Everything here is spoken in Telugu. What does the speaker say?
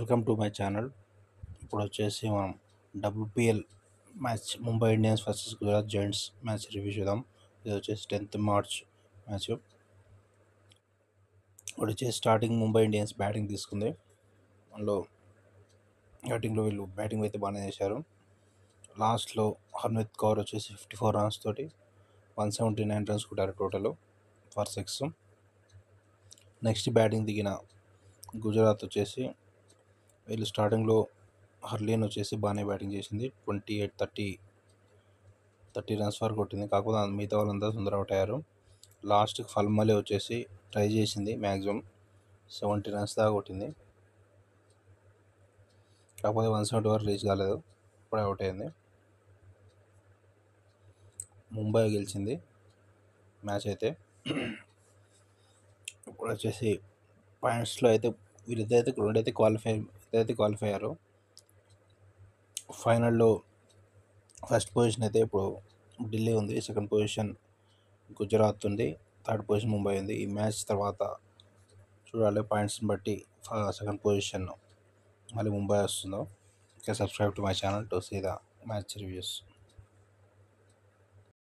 Welcome to my channel. ఇప్పుడు వచ్చేసి మనం WPL match Mumbai Indians versus Gujarat Giants match review చూద్దాం. ఇది వచ్చేసి 10th మార్చ్ మ్యాచ్. ఇప్పుడు వచ్చేసి స్టార్టింగ్ ముంబై ఇండియన్స్ బ్యాటింగ్ తీసుకుంది. అందులో వీళ్ళు బ్యాటింగ్ అయితే బాగానే చేశారు. లాస్ట్లో హర్మిత్ కౌర్ వచ్చేసి 54 runs తోటి 179 runs కొట్టారు టోటల్ ఫర్ 6. నెక్స్ట్ బ్యాటింగ్ దిగిన గుజరాత్ వచ్చేసి వీళ్ళు స్టార్టింగ్లో హర్లీన్ వచ్చేసి బాగానే బ్యాటింగ్ చేసింది. 30 runs వరకు కొట్టింది. కాకపోతే మిగతా వాళ్ళంతా తొందర అవుట్ అయ్యారు. లాస్ట్కి ఫల్మలే వచ్చేసి ట్రై చేసింది, మ్యాక్సిమం 70 runs దాకా కొట్టింది. కాకపోతే 170 వరకు రీచ్ కాలేదు, ఇప్పుడే అవుట్ అయింది. ముంబై గెలిచింది మ్యాచ్ అయితే. ఇప్పుడు వచ్చేసి పాయింట్స్లో అయితే వీళ్ళిద్దరైతే రెండైతే క్వాలిఫై అయ్యారు. ఫైనల్లో ఫస్ట్ పొజిషన్ అయితే ఇప్పుడు ఢిల్లీ ఉంది, సెకండ్ పొజిషన్ గుజరాత్ ఉంది, థర్డ్ పొజిషన్ ముంబై ఉంది. ఈ మ్యాచ్ తర్వాత చూడాలి పాయింట్స్ని బట్టి సెకండ్ పొజిషన్ మళ్ళీ ముంబై వస్తుందో. Subscribe to my channel to see the match reviews.